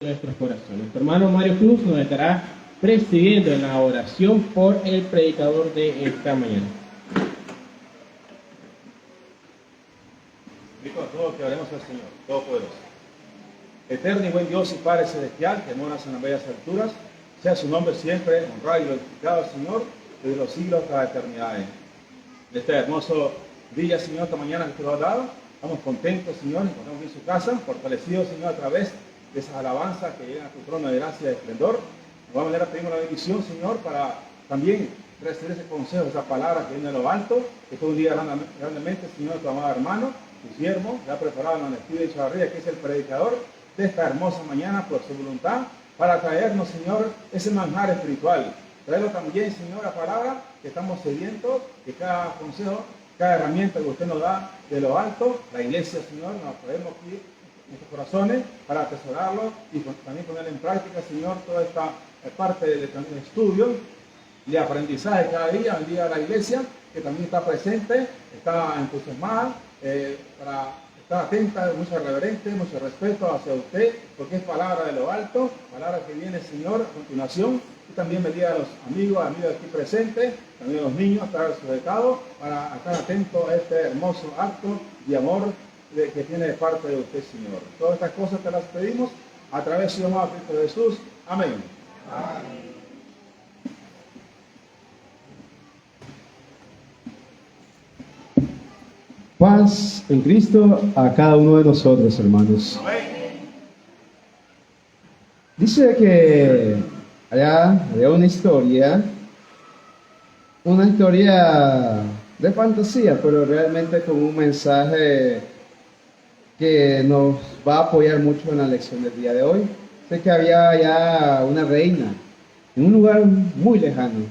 Nuestros corazones. Nuestro hermano Mario Cruz nos estará presidiendo en la oración por el predicador de esta mañana. Invito a todos que oremos al Señor, Todopoderoso. Eterno y buen Dios y Padre Celestial, que moras en las bellas alturas, sea su nombre siempre honrado y glorificado, Señor, desde los siglos hasta la eternidad. De este hermoso día, Señor, esta mañana que te lo has dado, estamos contentos, Señor, encontramos en su casa, fortalecidos, Señor, a través de esas alabanzas que llegan a tu trono de gracia y de esplendor. De igual manera pedimos la bendición, Señor, para también recibir ese consejo, esa palabra que viene de lo alto, que fue un día grandemente, Señor, tu amado hermano, tu siervo, ya preparado en el estudio de Chavarría, que es el predicador de esta hermosa mañana por su voluntad, para traernos, Señor, ese manjar espiritual. Traerlo también, Señor, la palabra que estamos sedientos, que cada consejo, cada herramienta que usted nos da de lo alto, la iglesia, Señor, nos traemos aquí nuestros corazones para atesorarlo y también poner en práctica, Señor, toda esta parte del estudio y de aprendizaje cada día, el día de la iglesia, que también está presente, está entusiasmada, está atenta, mucho reverente, mucho respeto hacia usted, porque es palabra de lo alto, palabra que viene, Señor, a continuación. Y también bendiga a los amigos aquí presentes, también a los niños, estar sujetados para estar atentos a este hermoso acto de amor que tiene de parte de usted, Señor. Todas estas cosas te las pedimos a través de su amado Cristo Jesús. Amén. Amén. Paz en Cristo a cada uno de nosotros, hermanos. Amén. Dice que había una historia de fantasía, pero realmente con un mensaje que nos va a apoyar mucho en la lección del día de hoy. Sé que había ya una reina en un lugar muy lejano.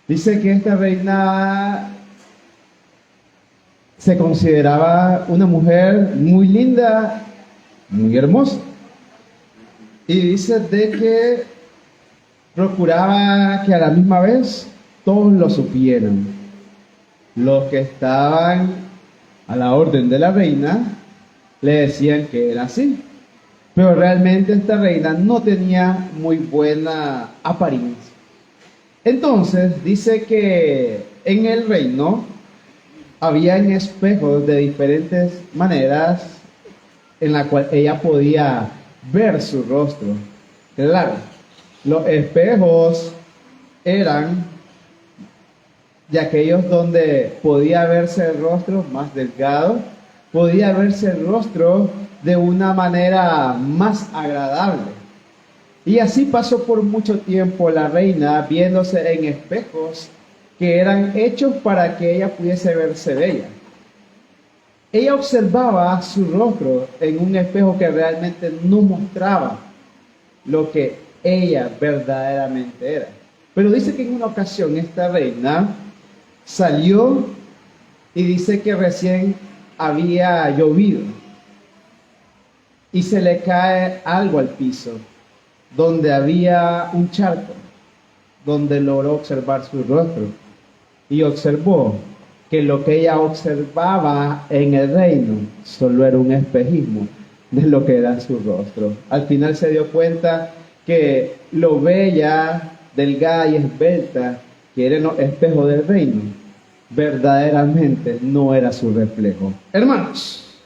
Dice que esta reina se consideraba una mujer muy linda, muy hermosa. Y dice de que procuraba que a la misma vez todos lo supieran. Los que estaban a la orden de la reina le decían que era así. Pero realmente esta reina no tenía muy buena apariencia. Entonces dice que en el reino habían espejos de diferentes maneras en la cual ella podía ver su rostro. Claro, los espejos eran de aquellos donde podía verse el rostro más delgado, podía verse el rostro de una manera más agradable. Y así pasó por mucho tiempo la reina viéndose en espejos que eran hechos para que ella pudiese verse bella. Ella observaba su rostro en un espejo que realmente no mostraba lo que ella verdaderamente era. Pero dice que en una ocasión esta reina salió y dice que recién había llovido y se le cae algo al piso, donde había un charco, donde logró observar su rostro y observó que lo que ella observaba en el reino solo era un espejismo de lo que era su rostro. Al final se dio cuenta que lo bella, delgada y esbelta que era el espejo del reino, verdaderamente no era su reflejo. Hermanos,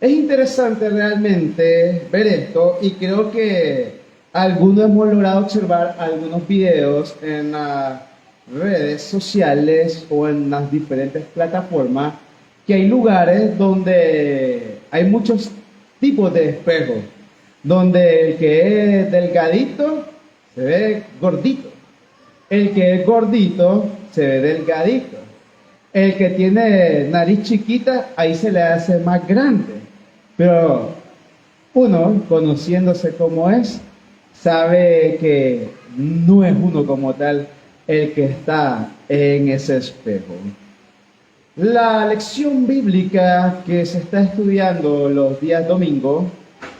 es interesante realmente ver esto y creo que algunos hemos logrado observar algunos videos en las redes sociales o en las diferentes plataformas que hay lugares donde hay muchos tipos de espejos, donde el que es delgadito se ve gordito, el que es gordito se ve delgadito, el que tiene nariz chiquita ahí se le hace más grande, pero uno, conociéndose como es, sabe que no es uno como tal el que está en ese espejo. La lección bíblica que se está estudiando los días domingos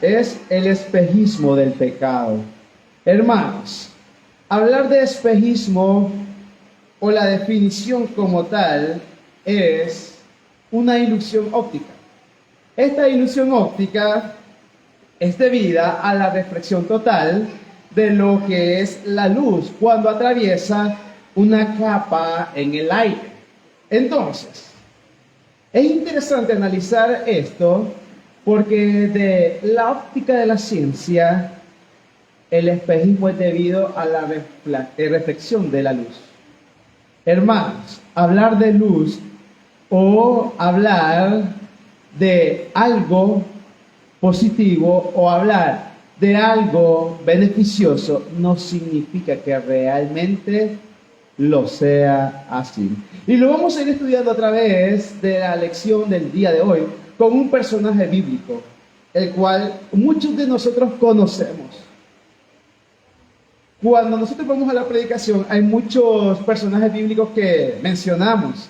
es el espejismo del pecado. Hermanos, hablar de espejismo o la definición como tal es una ilusión óptica. Esta ilusión óptica es debida a la reflexión total de lo que es la luz cuando atraviesa una capa en el aire. Entonces, es interesante analizar esto porque de la óptica de la ciencia, el espejismo es debido a la reflexión de la luz. Hermanos, hablar de luz o hablar de algo positivo o hablar de algo beneficioso no significa que realmente lo sea así. Y lo vamos a ir estudiando a través de la lección del día de hoy con un personaje bíblico, el cual muchos de nosotros conocemos. Cuando nosotros vamos a la predicación, hay muchos personajes bíblicos que mencionamos.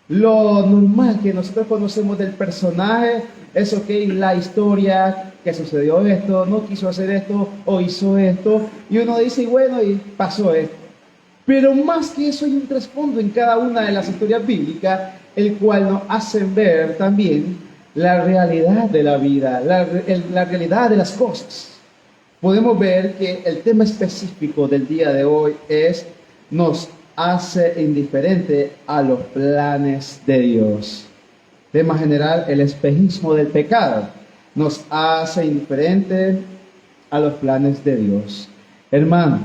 Lo normal que nosotros conocemos del personaje es, ok, la historia, que sucedió esto, no quiso hacer esto, o hizo esto, y uno dice, y bueno, y pasó esto. Pero más que eso hay un trasfondo en cada una de las historias bíblicas, el cual nos hace ver también la realidad de la vida, la realidad de las cosas. Podemos ver que el tema específico del día de hoy nos hace indiferente a los planes de Dios. Tema general, el espejismo del pecado nos hace indiferente a los planes de Dios. Hermanos,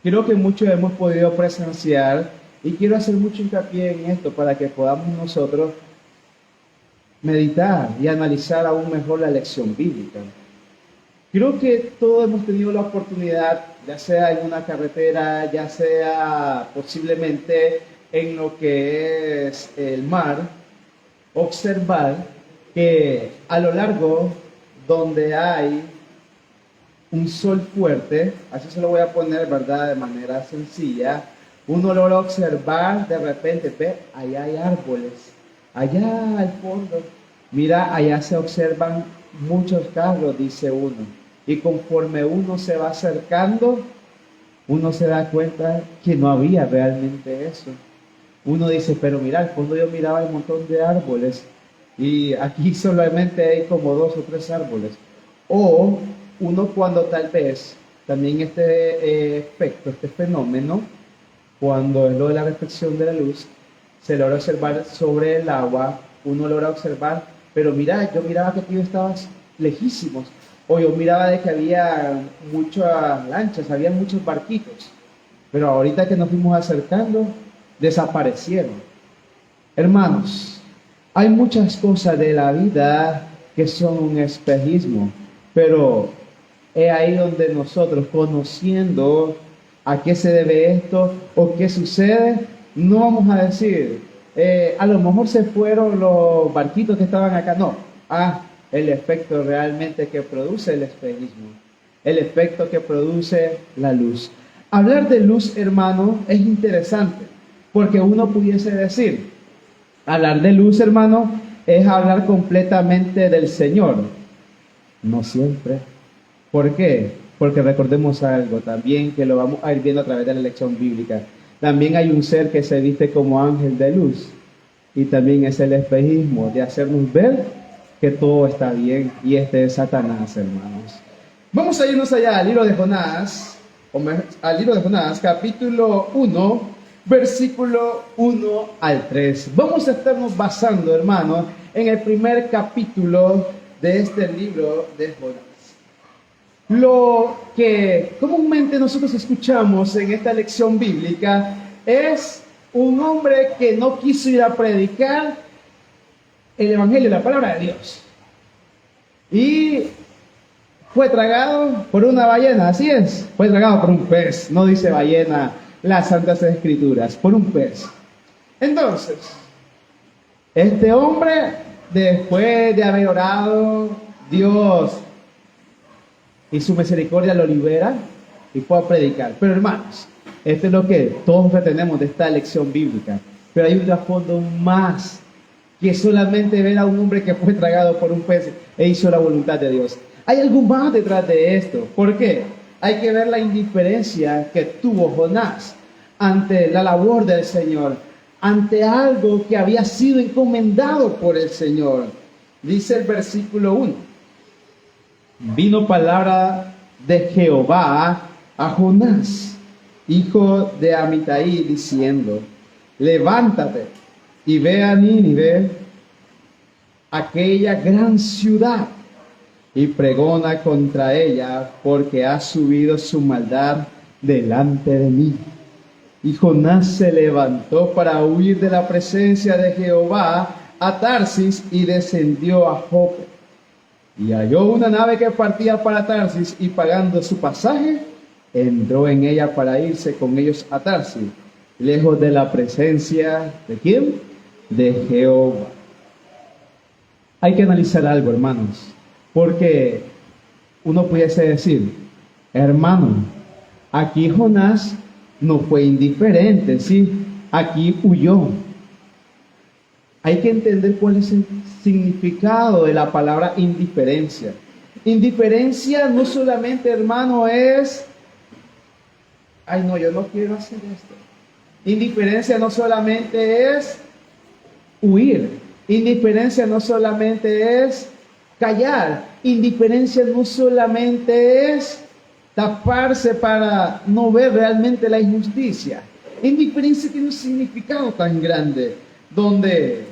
creo que muchos hemos podido presenciar y quiero hacer mucho hincapié en esto para que podamos nosotros meditar y analizar aún mejor la lección bíblica. Creo que todos hemos tenido la oportunidad, ya sea en una carretera, ya sea posiblemente en lo que es el mar, observar que a lo largo donde hay un sol fuerte, así se lo voy a poner, ¿verdad?, de manera sencilla, uno logra observar de repente, ve, allá hay árboles, allá al fondo, mira, allá se observan muchos carros, dice uno. Y conforme uno se va acercando, uno se da cuenta que no había realmente eso. Uno dice, pero mira, al fondo yo miraba un montón de árboles y aquí solamente hay como 2 o 3 árboles. O uno cuando tal vez también este efecto, este fenómeno, cuando es lo de la reflexión de la luz, se logra observar sobre el agua, uno logra observar, pero mira, yo miraba que tú estabas lejísimos. O yo miraba de que había muchas lanchas, había muchos barquitos, pero ahorita que nos fuimos acercando, desaparecieron. Hermanos, hay muchas cosas de la vida que son un espejismo, pero es ahí donde nosotros, conociendo a qué se debe esto o qué sucede, no vamos a decir, a lo mejor se fueron los barquitos que estaban acá, no. El efecto realmente que produce el espejismo, el efecto que produce la luz. Hablar de luz, hermano, es interesante, porque uno pudiese decir, hablar de luz, hermano, es hablar completamente del Señor. No siempre. ¿Por qué? Porque recordemos algo también, que lo vamos a ir viendo a través de la lección bíblica. También hay un ser que se viste como ángel de luz, y también es el espejismo de hacernos ver que todo está bien, y este es Satanás, hermanos. Vamos a irnos allá al libro de Jonás, capítulo 1, versículo 1 al 3. Vamos a estarnos basando, hermanos, en el primer capítulo de este libro de Jonás. Lo que comúnmente nosotros escuchamos en esta lección bíblica es un hombre que no quiso ir a predicar el evangelio, la palabra de Dios, y fue tragado por una ballena. Así es, fue tragado por un pez. No dice ballena las Santas Escrituras, por un pez. Entonces, este hombre, después de haber orado, Dios y su misericordia lo libera y fue a predicar. Pero hermanos, esto es lo que todos retenemos de esta lección bíblica, pero hay un trasfondo más que solamente ver a un hombre que fue tragado por un pez e hizo la voluntad de Dios. Hay algo más detrás de esto. ¿Por qué? Hay que ver la indiferencia que tuvo Jonás ante la labor del Señor, ante algo que había sido encomendado por el Señor. Dice el versículo 1. vino palabra de Jehová a Jonás, hijo de Amitai, diciendo: levántate y ve a Nínive, aquella gran ciudad, y pregona contra ella, porque ha subido su maldad delante de mí. Y Jonás se levantó para huir de la presencia de Jehová a Tarsis y descendió a Jope. Y halló una nave que partía para Tarsis, y pagando su pasaje, entró en ella para irse con ellos a Tarsis, lejos de la presencia ¿de quién? De Jehová. Hay que analizar algo, hermanos, porque uno pudiese decir: hermano, aquí Jonás no fue indiferente, ¿sí? Aquí huyó. Hay que entender cuál es el significado de la palabra indiferencia. Indiferencia no solamente, hermano, es: ay, no, yo no quiero hacer esto. Indiferencia no solamente es huir. Indiferencia no solamente es callar. Indiferencia no solamente es taparse para no ver realmente la injusticia. Indiferencia tiene un significado tan grande, donde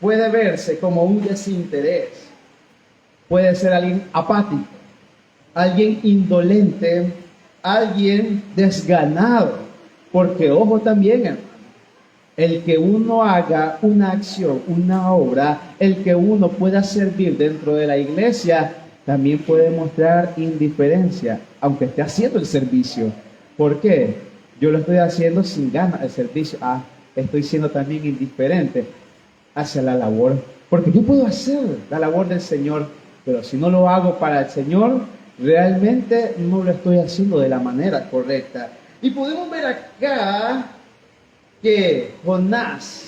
puede verse como un desinterés. Puede ser alguien apático, alguien indolente, alguien desganado. Porque ojo también, hermano, el que uno haga una acción, una obra, el que uno pueda servir dentro de la iglesia, también puede mostrar indiferencia, aunque esté haciendo el servicio. ¿Por qué? Yo lo estoy haciendo sin ganas el servicio. Estoy siendo también indiferente hacia la labor. Porque yo puedo hacer la labor del Señor, pero si no lo hago para el Señor, realmente no lo estoy haciendo de la manera correcta. Y podemos ver acá que Jonás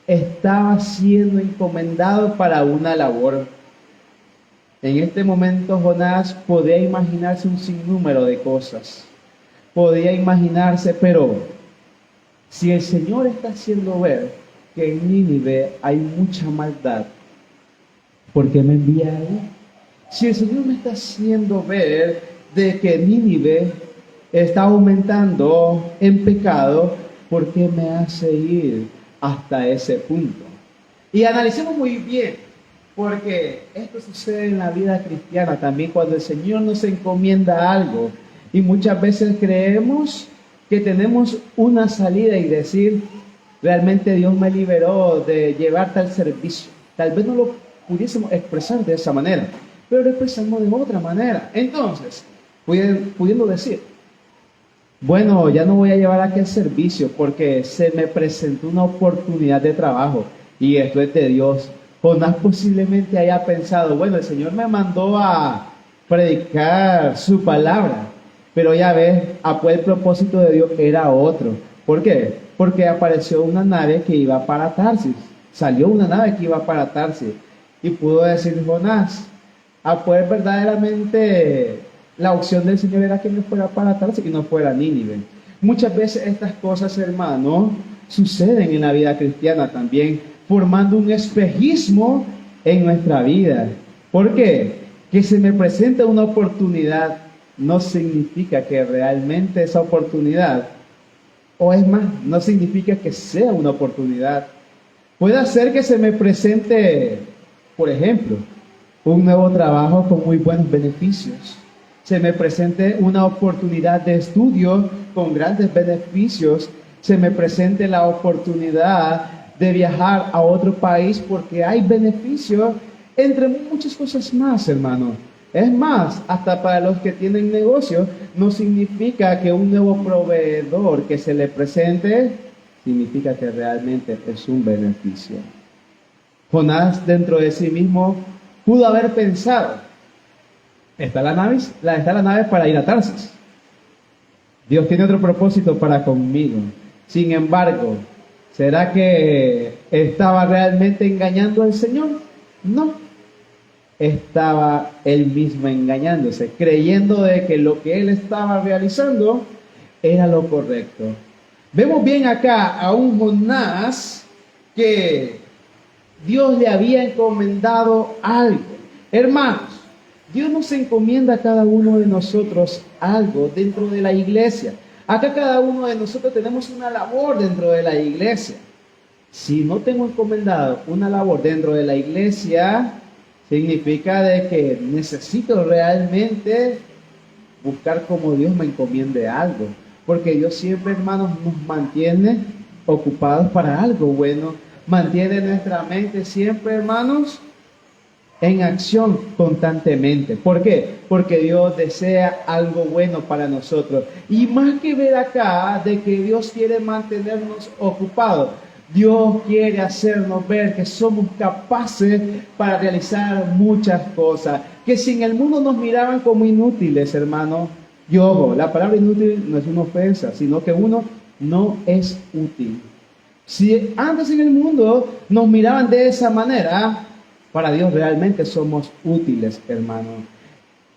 estaba siendo encomendado para una labor. En este momento Jonás podía imaginarse un sinnúmero de cosas. Podía imaginarse, pero si el Señor está haciendo ver que en Nínive hay mucha maldad, ¿por qué me envía ahí? Si el Señor me está haciendo ver de que Nínive está aumentando en pecado, ¿por qué me hace ir hasta ese punto? Y analicemos muy bien, porque esto sucede en la vida cristiana también, cuando el Señor nos encomienda algo y muchas veces creemos que tenemos una salida y decir: realmente Dios me liberó de llevar tal servicio. Tal vez no lo pudiésemos expresar de esa manera, pero lo expresamos de otra manera. Entonces, pudiendo decir: bueno, ya no voy a llevar aquel servicio porque se me presentó una oportunidad de trabajo y esto es de Dios. Jonás posiblemente haya pensado: bueno, el Señor me mandó a predicar su palabra, pero ya ves, el propósito de Dios era otro. ¿Por qué? Porque apareció una nave que iba para Tarsis. Salió una nave que iba para Tarsis. Y pudo decir Jonás: pues verdaderamente la opción del Señor era que no fuera para Tarsis y no fuera Nínive. Muchas veces estas cosas, hermano, suceden en la vida cristiana también, formando un espejismo en nuestra vida. ¿Por qué? Que se me presenta una oportunidad no significa que realmente esa oportunidad, o es más, no significa que sea una oportunidad. Puede ser que se me presente, por ejemplo, un nuevo trabajo con muy buenos beneficios. Se me presente una oportunidad de estudio con grandes beneficios. Se me presente la oportunidad de viajar a otro país porque hay beneficios, entre muchas cosas más, hermano. Es más, hasta para los que tienen negocio, no significa que un nuevo proveedor que se le presente, significa que realmente es un beneficio. Jonás, dentro de sí mismo, pudo haber pensado: está la nave para ir a Tarsis. Dios tiene otro propósito para conmigo. Sin embargo, ¿será que estaba realmente engañando al Señor? No. Estaba él mismo engañándose, creyendo de que lo que él estaba realizando era lo correcto. Vemos bien acá a un Jonás que Dios le había encomendado algo. Hermanos, Dios nos encomienda a cada uno de nosotros algo dentro de la iglesia. Acá cada uno de nosotros tenemos una labor dentro de la iglesia. Si no tengo encomendado una labor dentro de la iglesia, significa de que necesito realmente buscar cómo Dios me encomiende algo. Porque Dios siempre, hermanos, nos mantiene ocupados para algo bueno. Mantiene nuestra mente siempre, hermanos, en acción constantemente. ¿Por qué? Porque Dios desea algo bueno para nosotros. Y más que ver acá de que Dios quiere mantenernos ocupados, Dios quiere hacernos ver que somos capaces para realizar muchas cosas. Que si en el mundo nos miraban como inútiles, hermano, y ojo, la palabra inútil no es una ofensa, sino que uno no es útil. Si antes en el mundo nos miraban de esa manera, para Dios realmente somos útiles, hermano.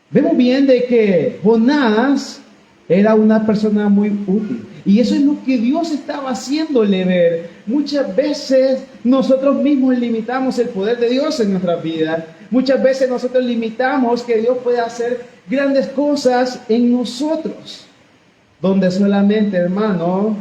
Vemos bien de que Jonás era una persona muy útil. Y eso es lo que Dios estaba haciéndole ver. Muchas veces nosotros mismos limitamos el poder de Dios en nuestras vidas. Muchas veces nosotros limitamos que Dios pueda hacer grandes cosas en nosotros. Donde solamente, hermano,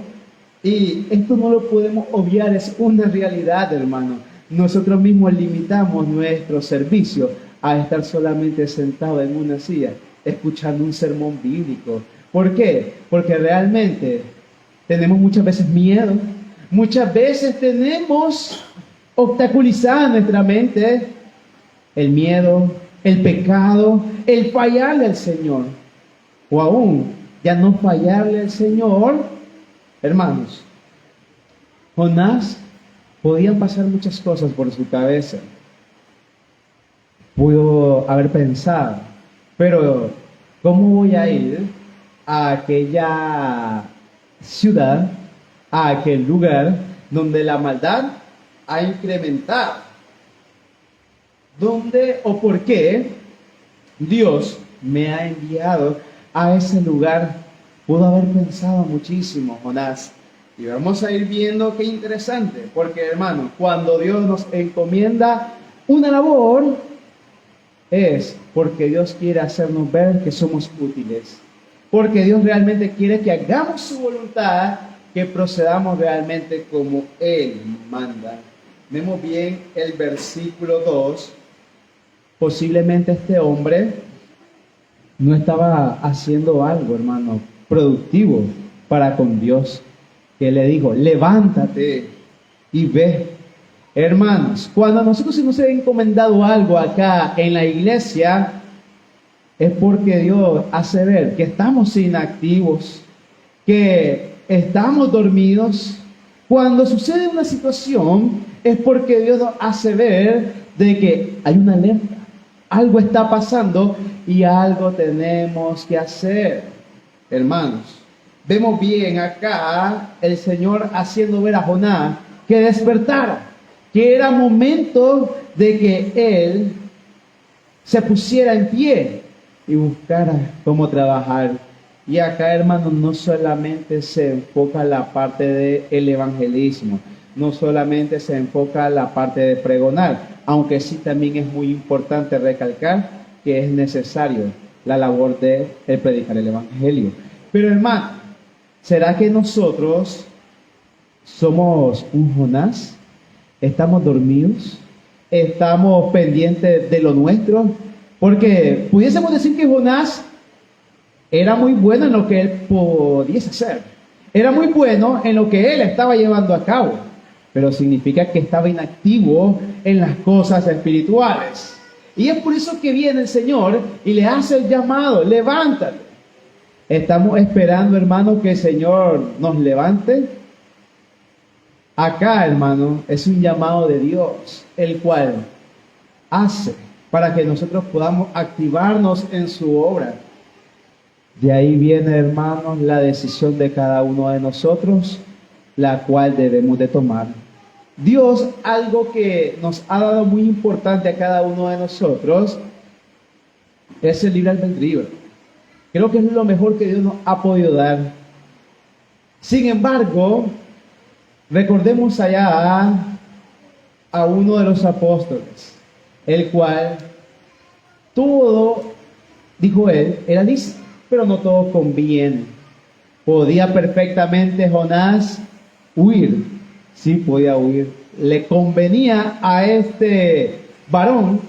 y esto no lo podemos obviar, es una realidad, hermano. Nosotros mismos limitamos nuestro servicio a estar solamente sentado en una silla, escuchando un sermón bíblico. ¿Por qué? Porque realmente tenemos muchas veces miedo, muchas veces tenemos obstaculizada nuestra mente el miedo, el pecado, el fallarle al Señor. O aún, ya no fallarle al Señor, hermanos. Jonás podían pasar muchas cosas por su cabeza. Pudo haber pensado, pero ¿cómo voy a ir a aquella ciudad, a aquel lugar donde la maldad ha incrementado? ¿Dónde o por qué Dios me ha enviado a ese lugar? Pudo haber pensado muchísimo, Jonás. Y vamos a ir viendo qué interesante, porque hermano, cuando Dios nos encomienda una labor, es porque Dios quiere hacernos ver que somos útiles, porque Dios realmente quiere que hagamos su voluntad, que procedamos realmente como Él manda. Vemos bien el versículo 2, posiblemente este hombre no estaba haciendo algo, hermano, productivo para con Dios, que le dijo, levántate y ve. Hermanos, cuando a nosotros se nos ha encomendado algo acá en la iglesia, es porque Dios hace ver que estamos inactivos, que estamos dormidos. Cuando sucede una situación, es porque Dios nos hace ver de que hay una alerta, algo está pasando y algo tenemos que hacer. Hermanos, vemos bien acá el Señor haciendo ver a Jonás que despertara, que era momento de que él se pusiera en pie y buscara cómo trabajar. Y acá, hermanos, no solamente se enfoca la parte del evangelismo, no solamente se enfoca la parte de pregonar, aunque sí también es muy importante recalcar que es necesario la labor de predicar el evangelio. Pero hermano, ¿será que nosotros somos un Jonás? ¿Estamos dormidos? ¿Estamos pendientes de lo nuestro? Porque pudiésemos decir que Jonás era muy bueno en lo que él podía hacer. Era muy bueno en lo que él estaba llevando a cabo. Pero significa que estaba inactivo en las cosas espirituales. Y es por eso que viene el Señor y le hace el llamado, levántate. Estamos esperando, hermano, que el Señor nos levante. Acá, hermano, es un llamado de Dios, el cual hace para que nosotros podamos activarnos en su obra. De ahí viene, hermanos, la decisión de cada uno de nosotros, la cual debemos de tomar. Dios, algo que nos ha dado muy importante a cada uno de nosotros, es el libre albedrío. Creo que es lo mejor que Dios nos ha podido dar. Sin embargo, recordemos allá a uno de los apóstoles, el cual todo, dijo él, era lícito, pero no todo conviene. ¿Podía perfectamente Jonás huir? Sí, podía huir. ¿Le convenía a este varón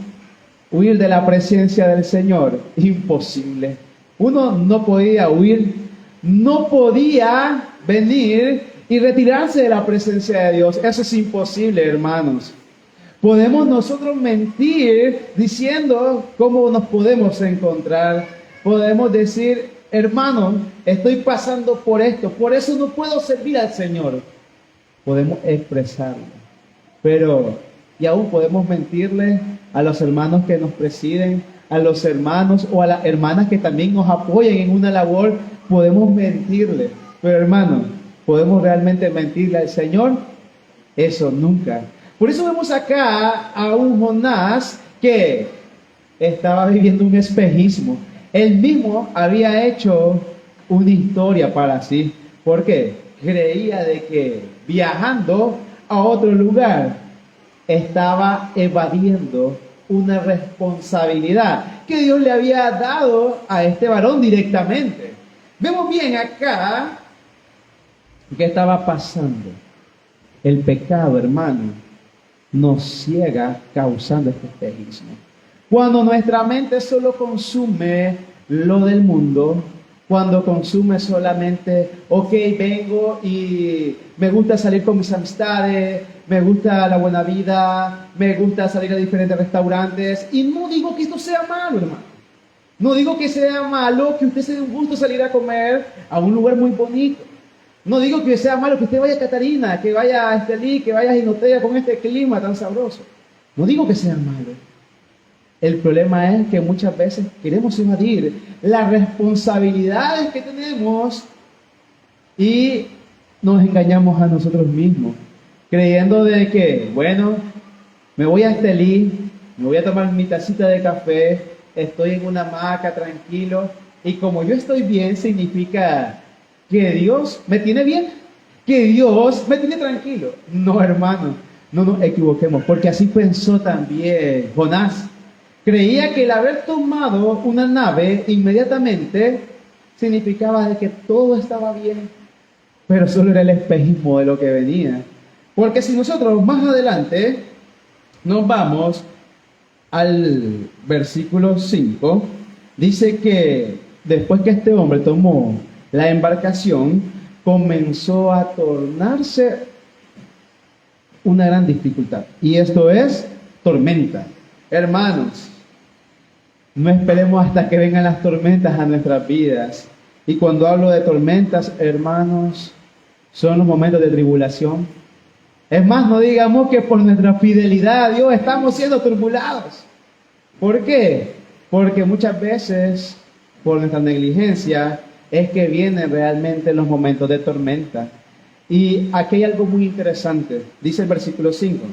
huir de la presencia del Señor? Imposible. Uno no podía huir, no podía venir y retirarse de la presencia de Dios. Eso es imposible, hermanos. Podemos nosotros mentir diciendo cómo nos podemos encontrar. Podemos decir, hermano, estoy pasando por esto, por eso no puedo servir al Señor. Podemos expresarlo. Pero, y aún podemos mentirle a los hermanos que nos presiden, a los hermanos o a las hermanas que también nos apoyan en una labor, podemos mentirle. Pero hermano, ¿podemos realmente mentirle al Señor? Eso nunca. Por eso vemos acá a un Jonás que estaba viviendo un espejismo. Él mismo había hecho una historia para sí. ¿Por qué? Creía de que viajando a otro lugar estaba evadiendo una responsabilidad que Dios le había dado a este varón directamente. Vemos bien acá qué estaba pasando. El pecado, hermano, nos ciega causando este espejismo. Cuando nuestra mente solo consume lo del mundo, cuando consume solamente, ok, vengo y me gusta salir con mis amistades, me gusta la buena vida, me gusta salir a diferentes restaurantes, y no digo que esto sea malo, hermano. No digo que sea malo que usted se dé un gusto salir a comer a un lugar muy bonito. No digo que sea malo que usted vaya a Catarina, que vaya a Estelí, que vaya a Jinotega con este clima tan sabroso. No digo que sea malo. El problema es que muchas veces queremos evadir las responsabilidades que tenemos y nos engañamos a nosotros mismos, creyendo de que, bueno, me voy a Estelí, me voy a tomar mi tacita de café, estoy en una hamaca tranquilo, y como yo estoy bien, significa que Dios me tiene bien, que Dios me tiene tranquilo. No, hermano, no nos equivoquemos, porque así pensó también Jonás. Creía que el haber tomado una nave inmediatamente significaba de que todo estaba bien, pero solo era el espejismo de lo que venía. Porque si nosotros más adelante nos vamos al versículo 5, dice que después que este hombre tomó la embarcación, comenzó a tornarse una gran dificultad. Y esto es tormenta. Hermanos, no esperemos hasta que vengan las tormentas a nuestras vidas. Y cuando hablo de tormentas, hermanos, son los momentos de tribulación. Es más, no digamos que por nuestra fidelidad a Dios estamos siendo turbulados. ¿Por qué? Porque muchas veces, por nuestra negligencia, es que vienen realmente los momentos de tormenta. Y aquí hay algo muy interesante. Dice el versículo 5.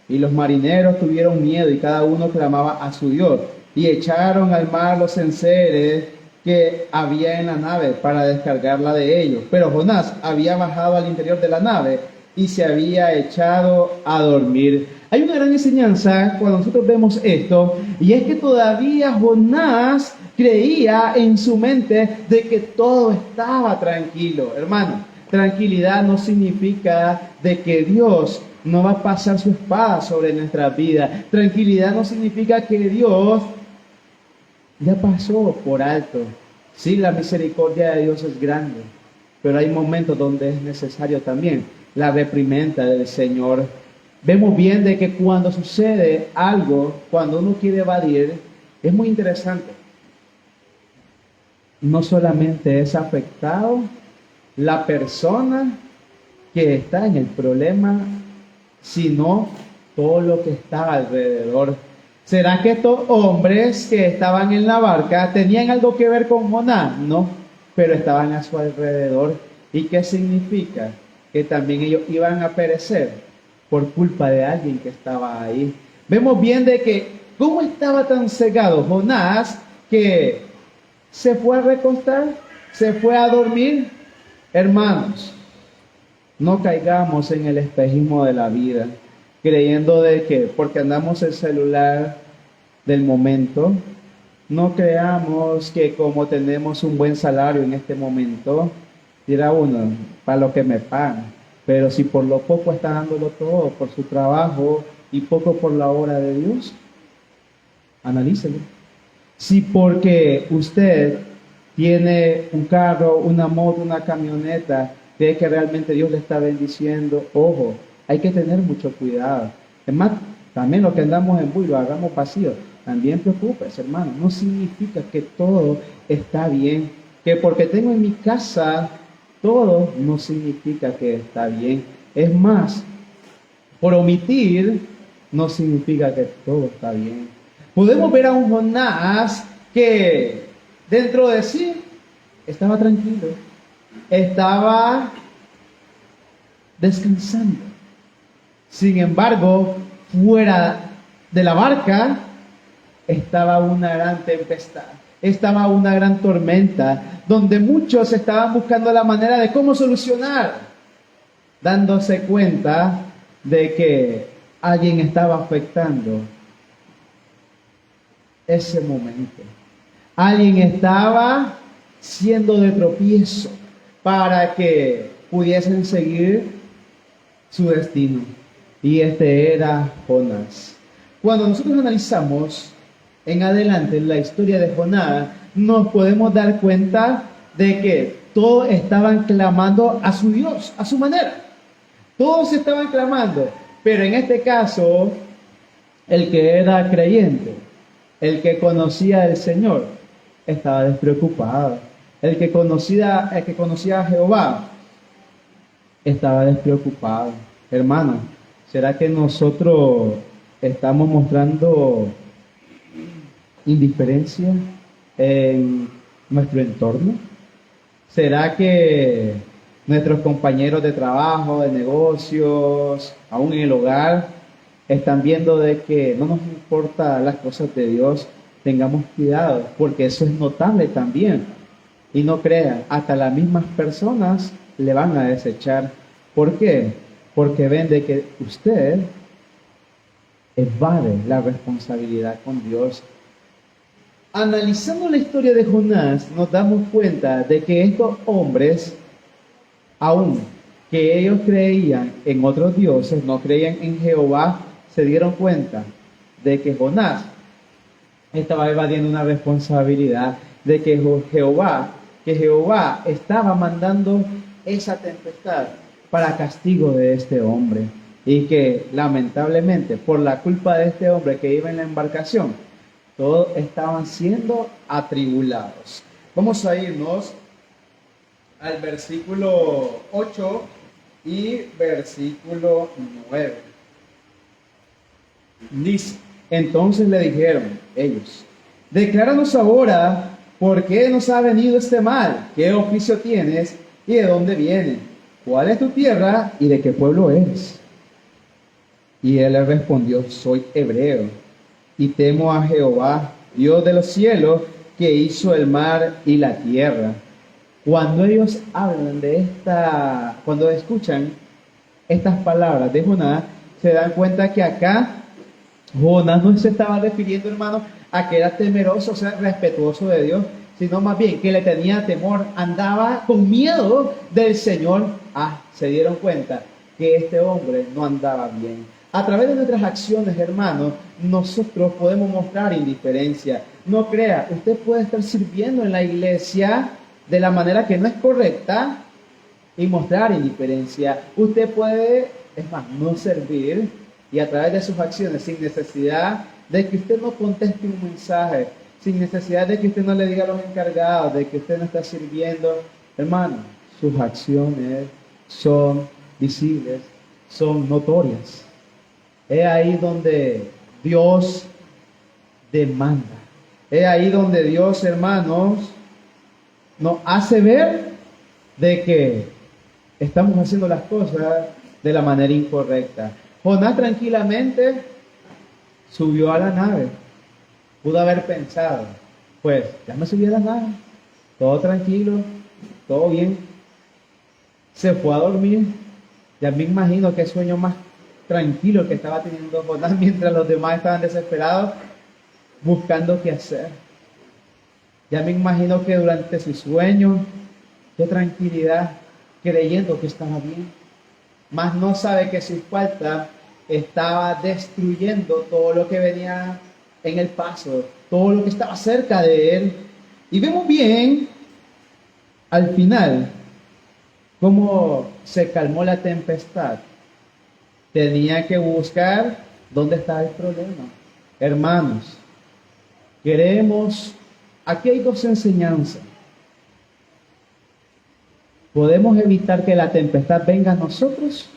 Y los marineros tuvieron miedo y cada uno clamaba a su Dios. Y echaron al mar los enseres que había en la nave para descargarla de ellos. Pero Jonás había bajado al interior de la nave y se había echado a dormir. Hay una gran enseñanza cuando nosotros vemos esto, y es que todavía Jonás creía en su mente de que todo estaba tranquilo. Hermano, tranquilidad no significa de que Dios no va a pasar su espada sobre nuestra vida. Tranquilidad no significa que Dios ya pasó por alto. Sí, la misericordia de Dios es grande, pero hay momentos donde es necesario también la reprimenda del Señor. Vemos bien de que cuando sucede algo, cuando uno quiere evadir, es muy interesante. No solamente es afectado la persona que está en el problema, sino todo lo que está alrededor. ¿Será que estos hombres que estaban en la barca tenían algo que ver con Jonás? No, pero estaban a su alrededor. ¿Y qué significa? Que también ellos iban a perecer por culpa de alguien que estaba ahí. Vemos bien de que cómo estaba tan cegado Jonás que se fue a recostar, se fue a dormir. Hermanos, no caigamos en el espejismo de la vida, creyendo de que porque andamos el celular del momento, No creamos que como tenemos un buen salario en este momento, dirá uno, para lo que me pagan. Pero si por lo poco está dándolo todo por su trabajo y poco por la obra de Dios, analícelo. Si porque usted tiene un carro, una moto, una camioneta, cree que realmente Dios le está bendiciendo, ojo, hay que tener mucho cuidado. Es más, también lo que andamos en lo hagamos vacío. También preocúpese, hermano. No significa que todo está bien. Que porque tengo en mi casa todo, no significa que está bien. Es más, por omitir, no significa que todo está bien. Podemos ver a un Jonás que dentro de sí estaba tranquilo, estaba descansando. Sin embargo, fuera de la barca estaba una gran tempestad, estaba una gran tormenta, donde muchos estaban buscando la manera de cómo solucionar, dándose cuenta de que alguien estaba afectando ese momento. Alguien estaba siendo de tropiezo para que pudiesen seguir su destino. Y este era Jonás. Cuando nosotros analizamos en adelante la historia de Jonás, nos podemos dar cuenta de que todos estaban clamando a su Dios, a su manera. Todos estaban clamando, pero en este caso, el que era creyente, el que conocía al Señor, estaba despreocupado. El que conocía a Jehová, estaba despreocupado. Hermano, ¿será que nosotros estamos mostrando indiferencia en nuestro entorno? ¿Será que nuestros compañeros de trabajo, de negocios, aún en el hogar, están viendo de que no nos importa las cosas de Dios? Tengamos cuidado, porque eso es notable también. Y no crean, hasta las mismas personas le van a desechar. ¿Por qué? Porque ven de que usted evade la responsabilidad con Dios. Analizando la historia de Jonás, nos damos cuenta de que estos hombres, aun que ellos creían en otros dioses, no creían en Jehová, se dieron cuenta de que Jonás estaba evadiendo una responsabilidad, de que Jehová estaba mandando esa tempestad para castigo de este hombre, y que lamentablemente por la culpa de este hombre que iba en la embarcación, todos estaban siendo atribulados. Vamos a irnos al versículo 8 y versículo 9. Dice: entonces le dijeron ellos: decláranos ahora por qué nos ha venido este mal, qué oficio tienes y de dónde viene, cuál es tu tierra y de qué pueblo eres. Y él le respondió: soy hebreo y temo a Jehová, Dios de los cielos, que hizo el mar y la tierra. Cuando ellos hablan cuando escuchan estas palabras de Jonás, se dan cuenta que acá Jonás no se estaba refiriendo, hermano, a que era temeroso, o sea, respetuoso de Dios, sino más bien que le tenía temor, andaba con miedo del Señor. Se dieron cuenta que este hombre no andaba bien. A través de nuestras acciones, hermanos, nosotros podemos mostrar indiferencia. No crea, usted puede estar sirviendo en la iglesia de la manera que no es correcta y mostrar indiferencia. Usted puede, es más, no servir, y a través de sus acciones, sin necesidad de que usted no conteste un mensaje, sin necesidad de que usted no le diga a los encargados, de que usted no está sirviendo, hermano, sus acciones son visibles, son notorias. Es ahí donde Dios demanda. Es ahí donde Dios, hermanos, nos hace ver de que estamos haciendo las cosas de la manera incorrecta. Jonás tranquilamente subió a la nave. Pudo haber pensado, pues ya me subí a la nave, todo tranquilo, todo bien. Se fue a dormir. Ya me imagino qué sueño más tranquilo que estaba teniendo Jonás mientras los demás estaban desesperados buscando qué hacer. Ya me imagino que durante su sueño, qué tranquilidad, creyendo que estaba bien. Mas no sabe que su falta estaba destruyendo todo lo que venía en el paso, todo lo que estaba cerca de él. Y vemos bien al final cómo se calmó la tempestad. Tenía que buscar dónde está el problema. Hermanos, aquí hay dos enseñanzas. ¿Podemos evitar que la tempestad venga a nosotros?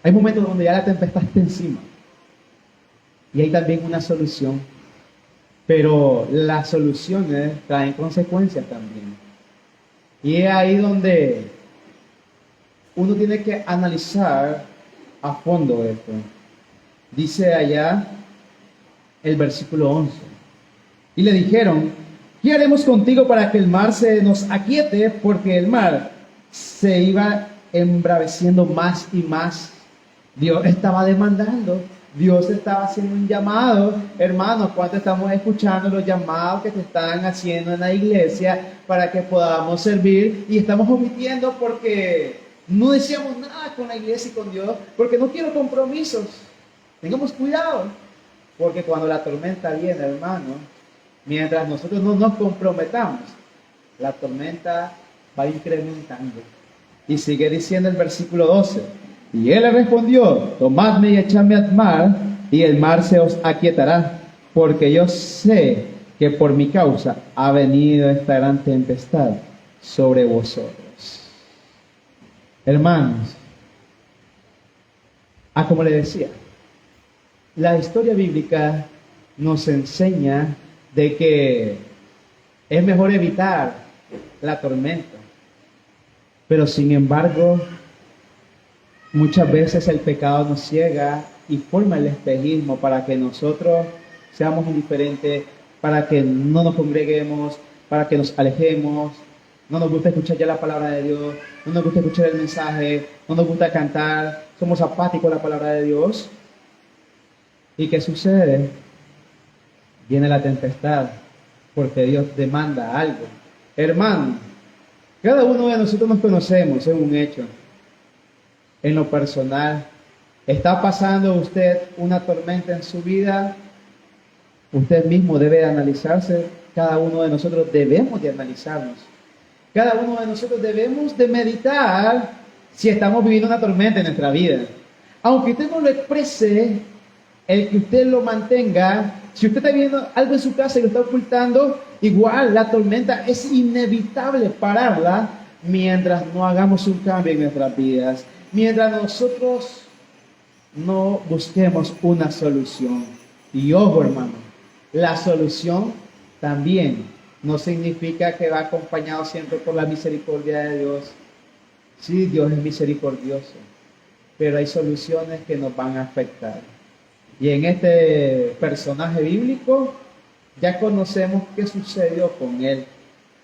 Hay momentos donde ya la tempestad está encima. Y hay también una solución. Pero las soluciones traen consecuencias también. Y es ahí donde uno tiene que analizar a fondo esto. Dice allá el versículo 11. Y le dijeron: ¿qué haremos contigo para que el mar se nos aquiete? Porque el mar se iba embraveciendo más y más. Dios estaba demandando, Dios estaba haciendo un llamado. Hermanos, ¿cuánto estamos escuchando los llamados que te están haciendo en la iglesia para que podamos servir? Y estamos omitiendo porque no decíamos nada con la iglesia y con Dios, porque no quiero compromisos. Tengamos cuidado, porque cuando la tormenta viene, hermano, mientras nosotros no nos comprometamos, la tormenta va incrementando. Y sigue diciendo el versículo 12. Y él le respondió: tomadme y echadme al mar, y el mar se os aquietará, porque yo sé que por mi causa ha venido esta gran tempestad sobre vosotros. Hermanos, como le decía, la historia bíblica nos enseña de que es mejor evitar la tormenta, pero sin embargo, muchas veces el pecado nos ciega y forma el espejismo para que nosotros seamos indiferentes, para que no nos congreguemos, para que nos alejemos. No nos gusta escuchar ya la palabra de Dios, no nos gusta escuchar el mensaje, no nos gusta cantar, somos apáticos a la palabra de Dios. ¿Y qué sucede? Viene la tempestad, porque Dios demanda algo. Hermano, cada uno de nosotros nos conocemos, es un hecho. En lo personal, ¿está pasando usted una tormenta en su vida? Usted mismo debe de analizarse. Cada uno de nosotros debemos de analizarnos. Cada uno de nosotros debemos de meditar si estamos viviendo una tormenta en nuestra vida. Aunque usted no lo exprese, el que usted lo mantenga, si usted está viendo algo en su casa y lo está ocultando, igual la tormenta es inevitable pararla mientras no hagamos un cambio en nuestras vidas. Mientras nosotros no busquemos una solución. Y ojo, hermano, la solución también no significa que va acompañado siempre por la misericordia de Dios. Sí, Dios es misericordioso, pero hay soluciones que nos van a afectar. Y en este personaje bíblico ya conocemos qué sucedió con él.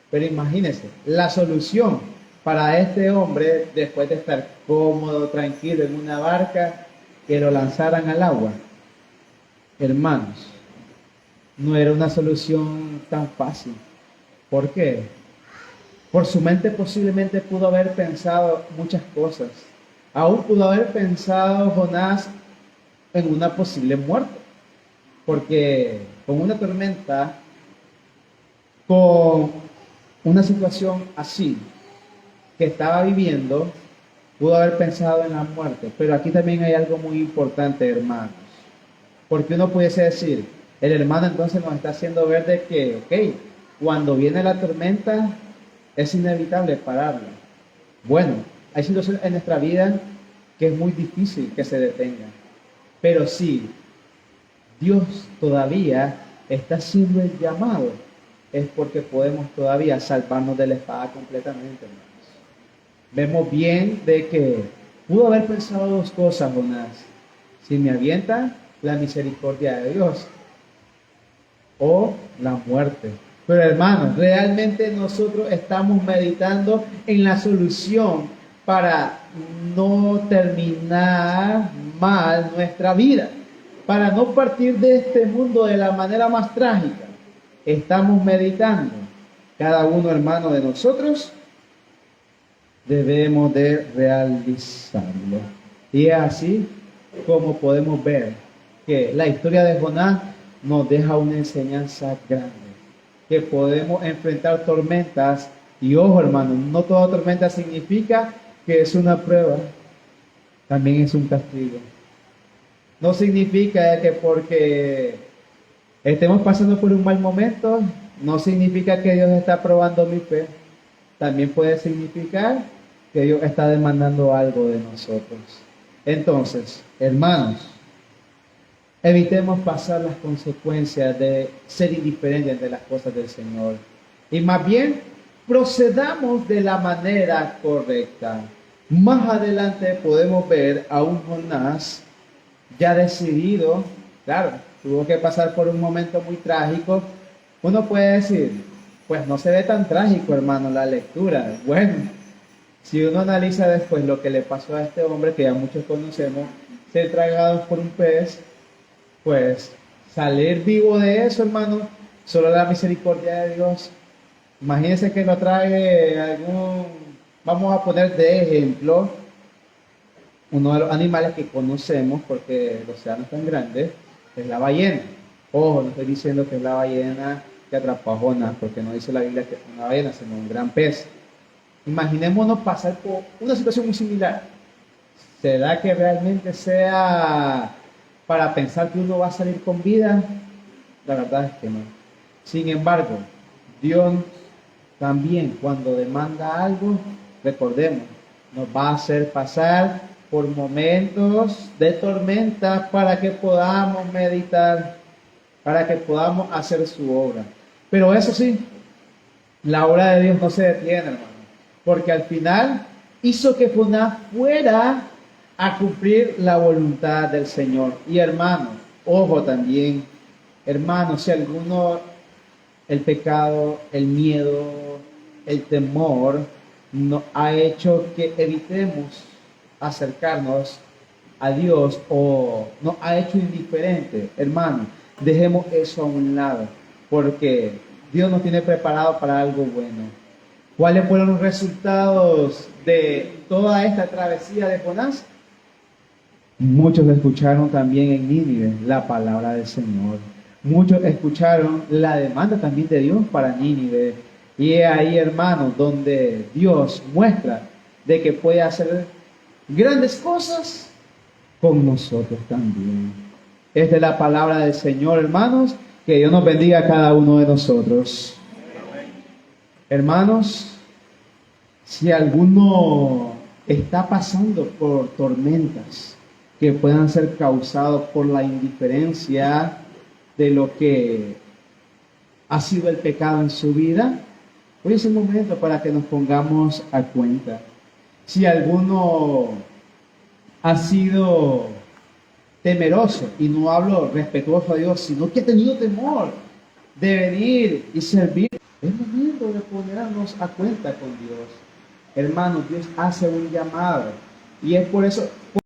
Pero imagínense, la solución para este hombre, después de estar cómodo, tranquilo en una barca, que lo lanzaran al agua. Hermanos, no era una solución tan fácil. ¿Por qué? Por su mente posiblemente pudo haber pensado muchas cosas. Aún pudo haber pensado Jonás en una posible muerte. Porque con una tormenta, con una situación así que estaba viviendo, pudo haber pensado en la muerte. Pero aquí también hay algo muy importante, hermanos. Porque uno pudiese decir, el hermano entonces nos está haciendo ver de que, ok, cuando viene la tormenta es inevitable pararla. Bueno, hay situaciones en nuestra vida que es muy difícil que se detengan. Pero sí, Dios todavía está haciendo el llamado, es porque podemos todavía salvarnos de la espada completamente, hermanos. Vemos bien de que pudo haber pensado dos cosas, Jonás. Si me avienta, la misericordia de Dios o la muerte. Pero hermanos, realmente nosotros estamos meditando en la solución para no terminar mal nuestra vida, para no partir de este mundo de la manera más trágica. estamos meditando, cada uno, hermano, de nosotros, debemos de realizarlo. Y es así como podemos ver que la historia de Jonás nos deja una enseñanza grande, que podemos enfrentar tormentas. Y ojo, hermano, no toda tormenta significa que es una prueba, también es un castigo. No significa que porque estemos pasando por un mal momento, no significa que Dios está probando mi fe. También puede significar que Dios está demandando algo de nosotros. Entonces, hermanos, evitemos pasar las consecuencias de ser indiferentes de las cosas del Señor. Y más bien, procedamos de la manera correcta. Más adelante podemos ver a un Jonás ya decidido, claro, tuvo que pasar por un momento muy trágico. Uno puede decir, pues no se ve tan trágico, hermano, la lectura. Bueno, si uno analiza después lo que le pasó a este hombre, que ya muchos conocemos, ser tragado por un pez, pues salir vivo de eso, hermano, solo la misericordia de Dios. Imagínense que lo trague algún, vamos a poner de ejemplo, uno de los animales que conocemos, porque el océano es tan grande, es la ballena. Ojo, no estoy diciendo que es la ballena que atrapó a Jonás, porque no dice la Biblia que es una ballena, sino un gran pez. Imaginémonos pasar por una situación muy similar. ¿Será que realmente sea para pensar que uno va a salir con vida? La verdad es que no. Sin embargo, Dios también, cuando demanda algo, recordemos, nos va a hacer pasar por momentos de tormenta para que podamos meditar, para que podamos hacer su obra. Pero eso sí, la obra de Dios no se detiene, hermano, porque al final hizo que Jonás fuera a cumplir la voluntad del Señor. Y hermano, ojo también, hermano, si alguno, el pecado, el miedo, el temor, nos ha hecho que evitemos acercarnos a Dios o nos ha hecho indiferente, hermano, dejemos eso a un lado, porque Dios nos tiene preparado para algo bueno. ¿Cuáles fueron los resultados de toda esta travesía de Jonás? Muchos escucharon también en Nínive la palabra del Señor. Muchos escucharon la demanda también de Dios para Nínive. Y es ahí, hermanos, donde Dios muestra de que puede hacer grandes cosas con nosotros también. Esta es la palabra del Señor, hermanos. Que Dios nos bendiga a cada uno de nosotros. Hermanos, si alguno está pasando por tormentas que puedan ser causadas por la indiferencia de lo que ha sido el pecado en su vida, hoy es el momento para que nos pongamos a cuenta. Si alguno ha sido temeroso, y no hablo respetuoso a Dios, sino que ha tenido temor de venir y servir, es momento de ponernos a cuenta con Dios. Hermanos, Dios hace un llamado, y es por eso